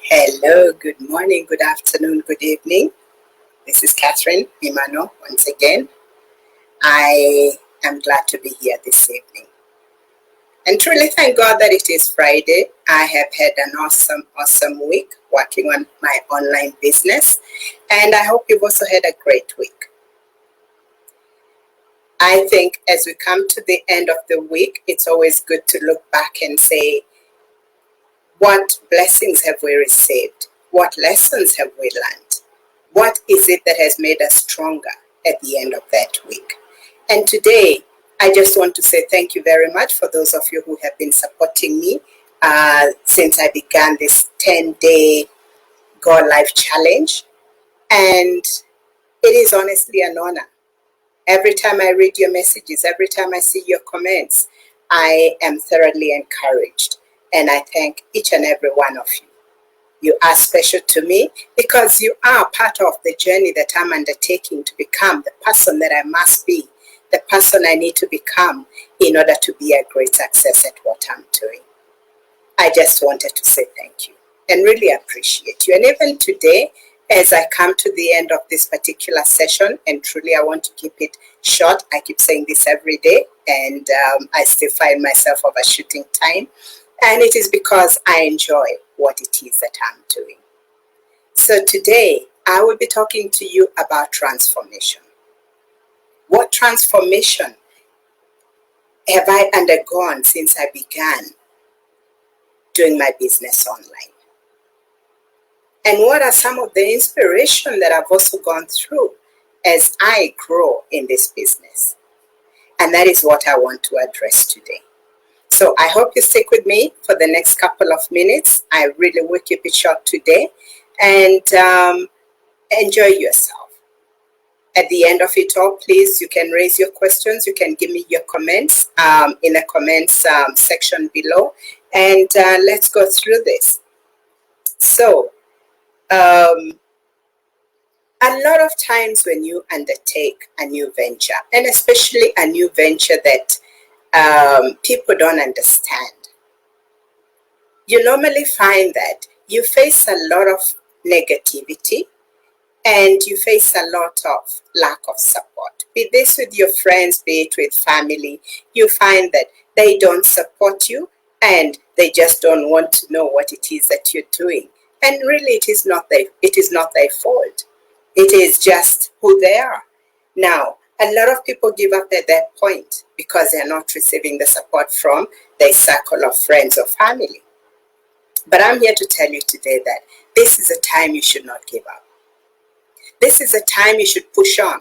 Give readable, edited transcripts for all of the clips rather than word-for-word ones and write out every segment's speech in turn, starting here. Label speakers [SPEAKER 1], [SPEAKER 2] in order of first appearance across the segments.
[SPEAKER 1] Hello, good morning, good afternoon, good evening. This is Catherine Imano once again. I am glad to be here this evening. And truly thank God that it is Friday. I have had an awesome week working on my online business. And I hope you've also had a great week. I think as we come to the end of the week, it's always good to look back and say, what blessings have we received? What lessons have we learned? What is it that has made us stronger at the end of that week? And today, I just want to say thank you very much for those of you who have been supporting me since I began this 10-day Go Live challenge. And it is honestly an honor. Every time I read your messages, every time I see your comments, I am thoroughly encouraged. And I thank each and every one of you. You are special to me because you are part of the journey that I'm undertaking to become the person that I must be, the person I need to become in order to be a great success at what I'm doing. I just wanted to say thank you and really appreciate you. And even today, as I come to the end of this particular session, and truly I want to keep it short, I keep saying this every day, and I still find myself overshooting time. And it is because I enjoy what it is that I'm doing. So today, I will be talking to you about transformation. What transformation have I undergone since I began doing my business online? And what are some of the inspiration that I've also gone through as I grow in this business? And that is what I want to address today. So I hope you stick with me for the next couple of minutes. I really will keep it short today, and enjoy yourself. At the end of it all, please, you can raise your questions. You can give me your comments in the comments section below, and let's go through this. So a lot of times when you undertake a new venture, and especially a new venture that people don't understand, you normally find that you face a lot of negativity and you face a lot of lack of support. Be this with your friends, be it with family, you find that they don't support you and they just don't want to know what it is that you're doing. And really it is not their fault. It is just who they are. Now, a lot of people give up at that point because they're not receiving the support from their circle of friends or family. But I'm here to tell you today that this is a time you should not give up. This is a time you should push on.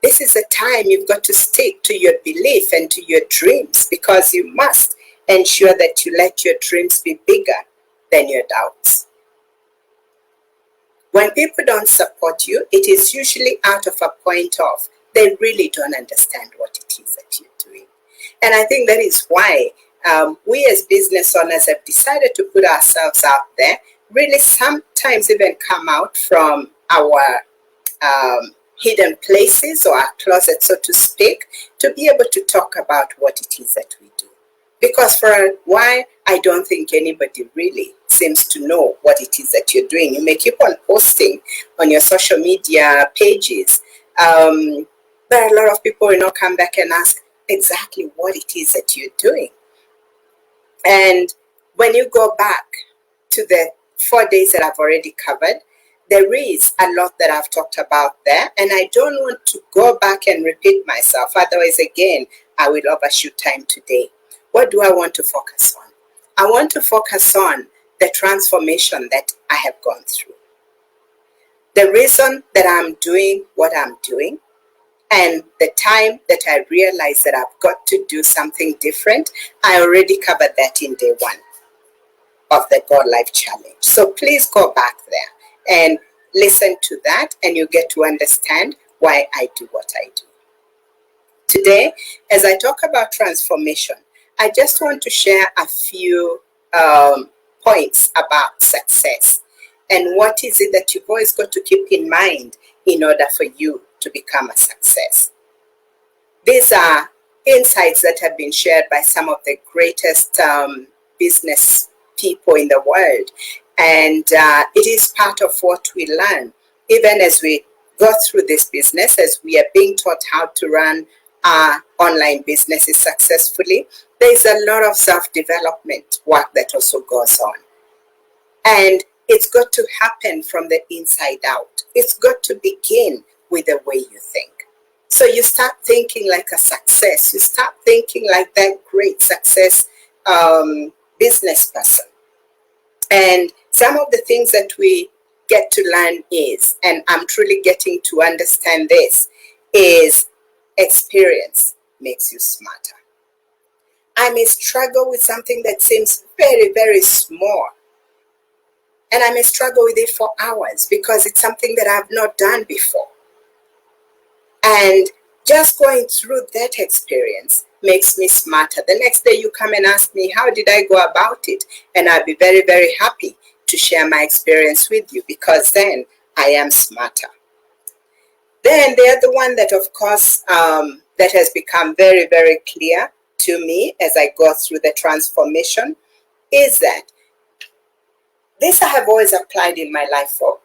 [SPEAKER 1] This is a time you've got to stick to your belief and to your dreams, because you must ensure that you let your dreams be bigger than your doubts. When people don't support you, it is usually out of a point of they really don't understand what it is that you're doing. And I think that is why we as business owners have decided to put ourselves out there, really sometimes even come out from our hidden places or our closet, so to speak, to be able to talk about what it is that we do. Because for a while, I don't think anybody really seems to know what it is that you're doing. You may keep on posting on your social media pages, but a lot of people will not come back and ask exactly what it is that you're doing. And when you go back to the 4 days that I've already covered, there is a lot that I've talked about there, and I don't want to go back and repeat myself. Otherwise, again, I will overshoot time today. What do I want to focus on? I want to focus on the transformation that I have gone through. The reason that I'm doing what I'm doing, and the time that I realized that I've got to do something different. I already covered that in day 1 of the God Life Challenge. So please go back there and listen to that, and you get to understand why I do what I do. Today, as I talk about transformation, I just want to share a few points about success and what is it that you've always got to keep in mind in order for you to become a success. These are insights that have been shared by some of the greatest business people in the world. And it is part of what we learn, even as we go through this business, as we are being taught how to run our online businesses successfully. There's a lot of self-development work that also goes on. And it's got to happen from the inside out. It's got to begin with the way you think. So you start thinking like a success. You start thinking like that great success business person. And some of the things that we get to learn is, and I'm truly getting to understand this, is experience makes you smarter. I may struggle with something that seems very, very small. And I may struggle with it for hours because it's something that I've not done before. And just going through that experience makes me smarter. The next day you come and ask me, how did I go about it? And I'll be very, very happy to share my experience with you, because then I am smarter. Then the other one that, of course, that has become very, very clear to me as I go through the transformation is that this I have always applied in my life for,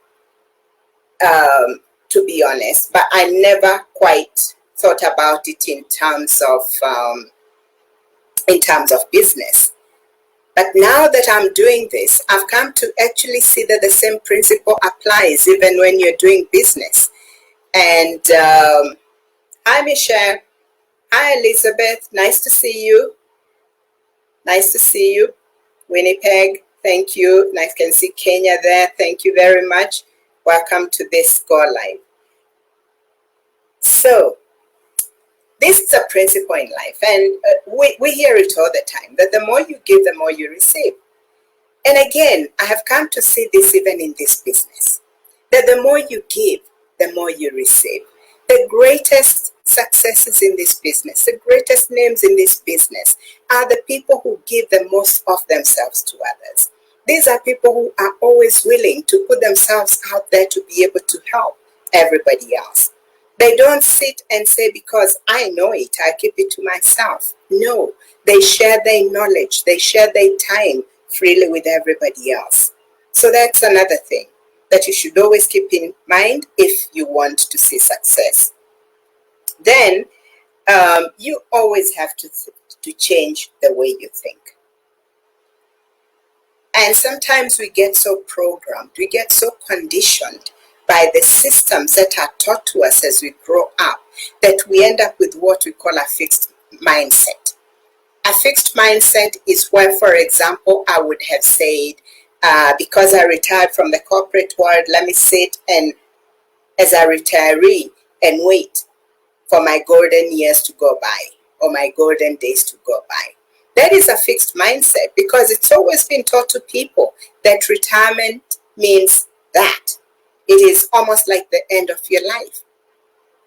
[SPEAKER 1] to be honest, but I never quite thought about it in terms of business. But now that I'm doing this, I've come to actually see that the same principle applies even when you're doing business. And hi, Michelle. Hi, Elizabeth. Nice to see you. Nice to see you. Winnipeg, thank you. And I can see Kenya there. Thank you very much. Welcome to this Go Live. So, this is a principle in life, and we hear it all the time, that the more you give, the more you receive. And again, I have come to see this even in this business, that the more you give, the more you receive. The greatest successes in this business, the greatest names in this business are the people who give the most of themselves to others. These are people who are always willing to put themselves out there to be able to help everybody else. They don't sit and say, because I know it, I keep it to myself. No, they share their knowledge, they share their time freely with everybody else. So that's another thing that you should always keep in mind if you want to see success. Then you always have to change the way you think. And sometimes we get so programmed, we get so conditioned by the systems that are taught to us as we grow up, that we end up with what we call a fixed mindset. A fixed mindset is where, for example, I would have said, because I retired from the corporate world, let me sit and as a retiree and wait for my golden years to go by, or my golden days to go by. That is a fixed mindset, because it's always been taught to people that retirement means that. It is almost like the end of your life.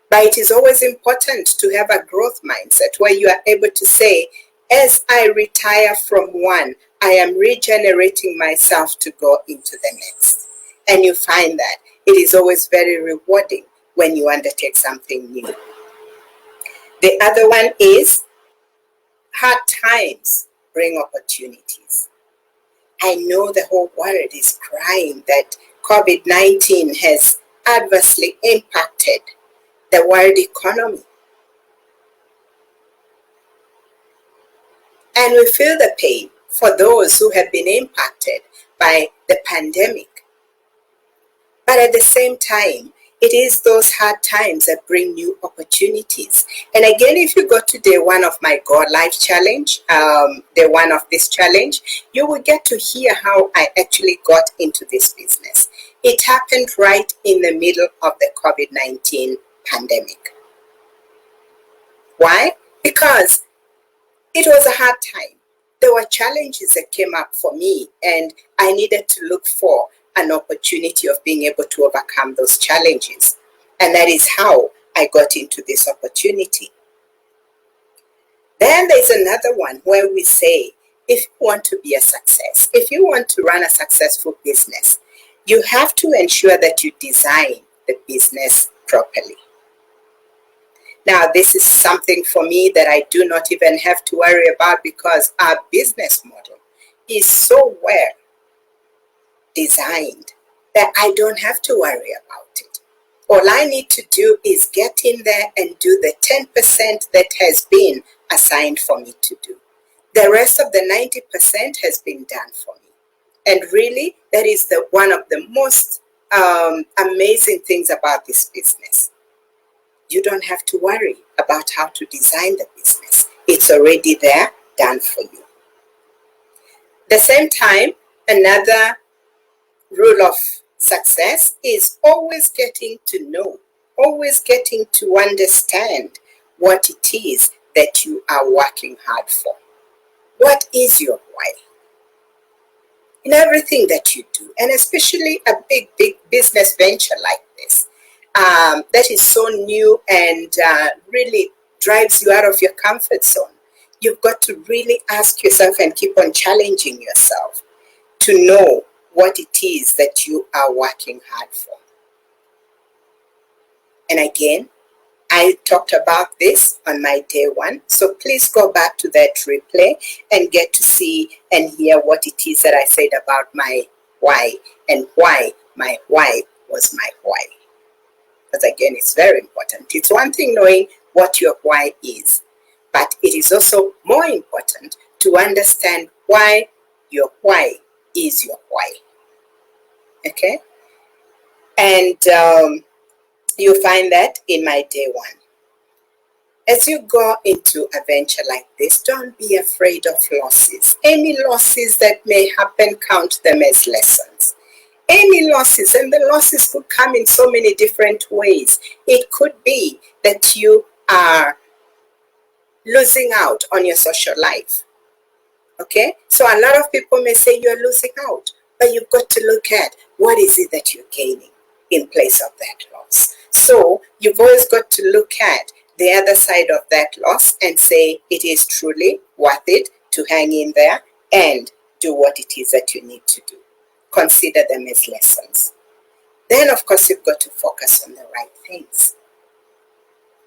[SPEAKER 1] But it is always important to have a growth mindset where you are able to say, as I retire from one, I am regenerating myself to go into the next. And you find that it is always very rewarding when you undertake something new. The other one is, hard times bring opportunities. I know the whole world is crying that COVID-19 has adversely impacted the world economy. And we feel the pain for those who have been impacted by the pandemic. But at the same time, it is those hard times that bring new opportunities. And again, if you go to day one of my Go Life challenge, day one of this challenge, you will get to hear how I actually got into this business. It happened right in the middle of the COVID-19 pandemic. Why? Because it was a hard time. There were challenges that came up for me, and I needed to look for an opportunity of being able to overcome those challenges. And that is how I got into this opportunity. Then there's another one where we say, if you want to be a success, if you want to run a successful business, you have to ensure that you design the business properly. Now, this is something for me that I do not even have to worry about, because our business model is so well designed that I don't have to worry about it. All I need to do is get in there and do the 10% that has been assigned for me to do. The rest of the 90% has been done for me. And really, that is one of the most amazing things about this business. You don't have to worry about how to design the business. It's already there, done for you. At the same time, another rule of success is always getting to know, always getting to understand what it is that you are working hard for. What is your why? In everything that you do, and especially a big business venture like this, that is so new and really drives you out of your comfort zone, you've got to really ask yourself and keep on challenging yourself to know what it is that you are working hard for. And again, I talked about this on my day one, so please go back to that replay and get to see and hear what it is that I said about my why and why my why was my why. Because again, it's very important. It's one thing knowing what your why is, but it is also more important to understand why your why is your why. Okay? And you'll find that in my day one. As you go into a venture like this, don't be afraid of losses. Any losses that may happen, count them as lessons. Any losses, and the losses could come in so many different ways. It could be that you are losing out on your social life. Okay? So a lot of people may say you're losing out, but you've got to look at what is it that you're gaining in place of that loss. So you've always got to look at the other side of that loss and say it is truly worth it to hang in there and do what it is that you need to do. Consider them as lessons. Then, of course, you've got to focus on the right things.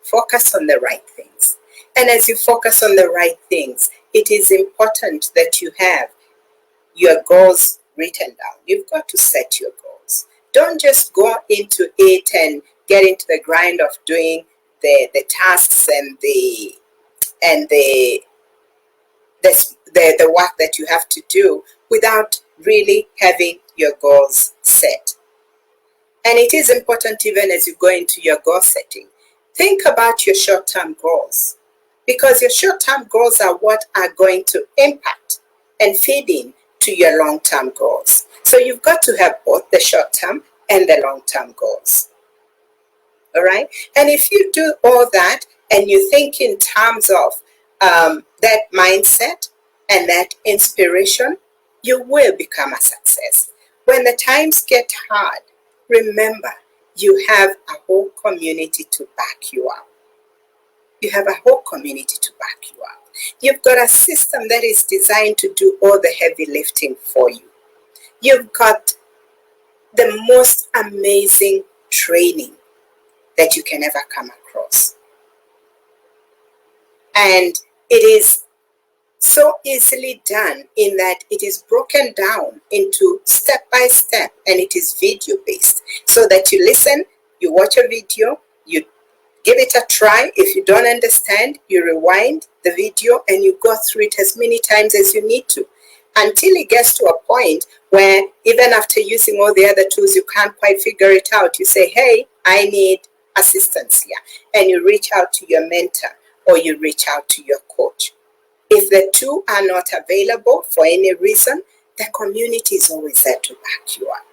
[SPEAKER 1] Focus on the right things. And as you focus on the right things, it is important that you have your goals written down. You've got to set your goals. Don't just go into it and get into the grind of doing the tasks and the work that you have to do without really having your goals set. And it is important, even as you go into your goal setting, think about your short-term goals, because your short-term goals are what are going to impact and feed in to your long-term goals. So you've got to have both the short-term and the long-term goals. All right? And if you do all that and you think in terms of that mindset and that inspiration, you will become a success. When the times get hard, remember, you have a whole community to back you up. You have a whole community to back you up. You've got a system that is designed to do all the heavy lifting for you. You've got the most amazing training that you can ever come across. And it is so easily done in that it is broken down into step by step, and it is video based, so that you listen, you watch a video, you give it a try. If you don't understand, you rewind the video and you go through it as many times as you need to, until it gets to a point where even after using all the other tools, you can't quite figure it out. You say, hey, I need assistance here. And you reach out to your mentor or you reach out to your coach. If the two are not available for any reason, the community is always there to back you up.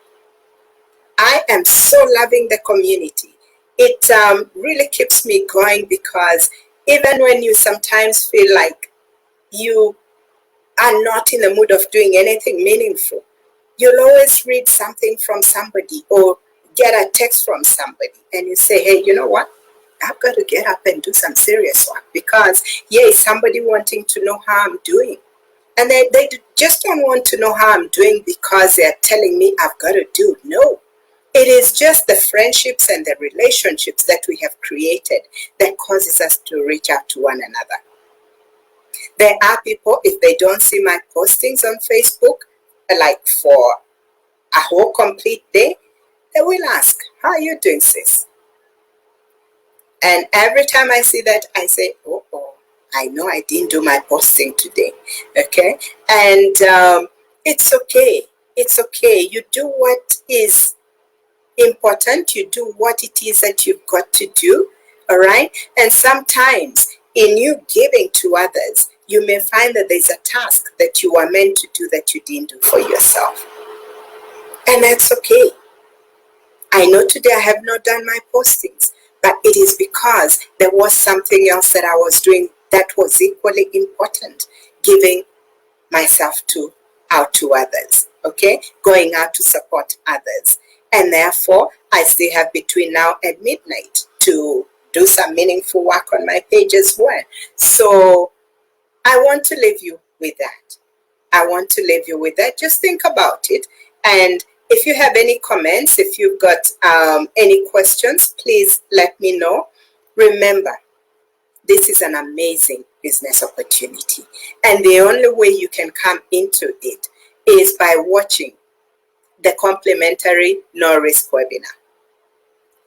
[SPEAKER 1] I am so loving the community. It really keeps me going, because even when you sometimes feel like you are not in the mood of doing anything meaningful, you'll always read something from somebody or get a text from somebody and you say, hey, you know what? I've got to get up and do some serious work, because it's somebody wanting to know how I'm doing. And they just don't want to know how I'm doing because they're telling me I've got to do. No. It is just the friendships and the relationships that we have created that causes us to reach out to one another. There are people, if they don't see my postings on Facebook, like for a whole complete day, they will ask, how are you doing, sis? And every time I see that, I say, oh, I know I didn't do my posting today. Okay? And it's okay. It's okay. You do what is important. You do what it is that you've got to do. All right? And sometimes in you giving to others, you may find that there's a task that you are meant to do that you didn't do for yourself. And that's okay. I know today I have not done my postings, but it is because there was something else that I was doing that was equally important, giving myself out to others, okay? Going out to support others. And therefore, I still have between now and midnight to do some meaningful work on my page as well. So I want to leave you with that. I want to leave you with that. Just think about it. And if you have any comments, if you've got any questions, please let me know. Remember, this is an amazing business opportunity. And the only way you can come into it is by watching the complimentary no risk webinar.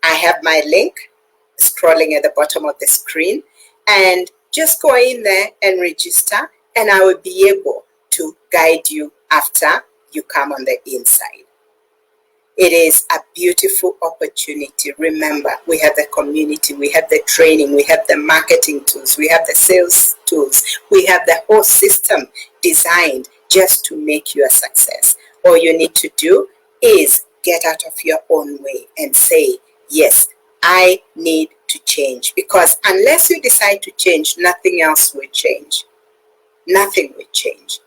[SPEAKER 1] I have my link scrolling at the bottom of the screen, and just go in there and register, and I will be able to guide you after you come on the inside. It is a beautiful opportunity. Remember, we have the community, we have the training, we have the marketing tools, we have the sales tools, we have the whole system designed just to make you a success. All you need to do is get out of your own way and say, yes, I need to change. Because unless you decide to change, nothing else will change. Nothing will change.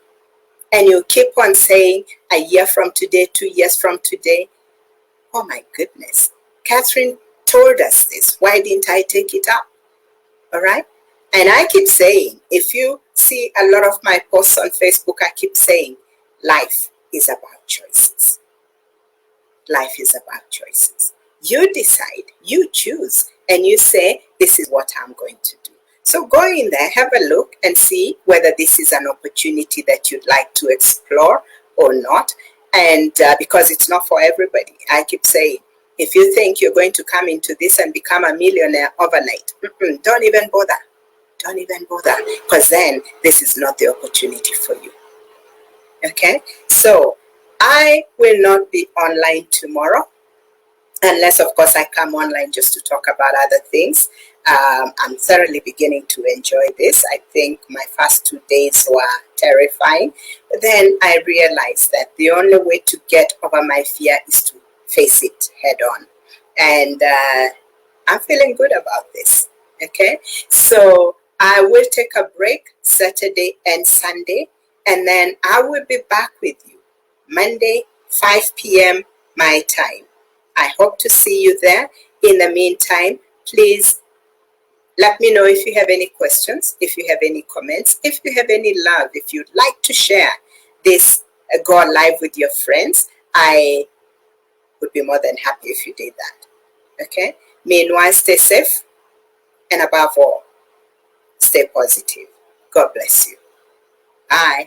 [SPEAKER 1] And you keep on saying, a year from today, 2 years from today, oh my goodness, Catherine told us this. Why didn't I take it up? All right? And I keep saying, if you see a lot of my posts on Facebook, I keep saying, life is about choices. Life is about choices. You decide, you choose, and you say, this is what I'm going to do. So go in there, have a look, and see whether this is an opportunity that you'd like to explore or not. And because it's not for everybody, I keep saying, if you think you're going to come into this and become a millionaire overnight, don't even bother. Don't even bother, because then this is not the opportunity for you. Okay? So I will not be online tomorrow, unless, of course, I come online just to talk about other things. I'm thoroughly beginning to enjoy this. I think my first 2 days were terrifying. But then I realized that the only way to get over my fear is to face it head on. And I'm feeling good about this. Okay? So I will take a break Saturday and Sunday. And then I will be back with you Monday, 5 p.m. my time. I hope to see you there. In the meantime, please let me know if you have any questions, if you have any comments, if you have any love, if you'd like to share this Go Live with your friends. I would be more than happy if you did that. Okay? Meanwhile, stay safe, and above all, stay positive. God bless you. Bye.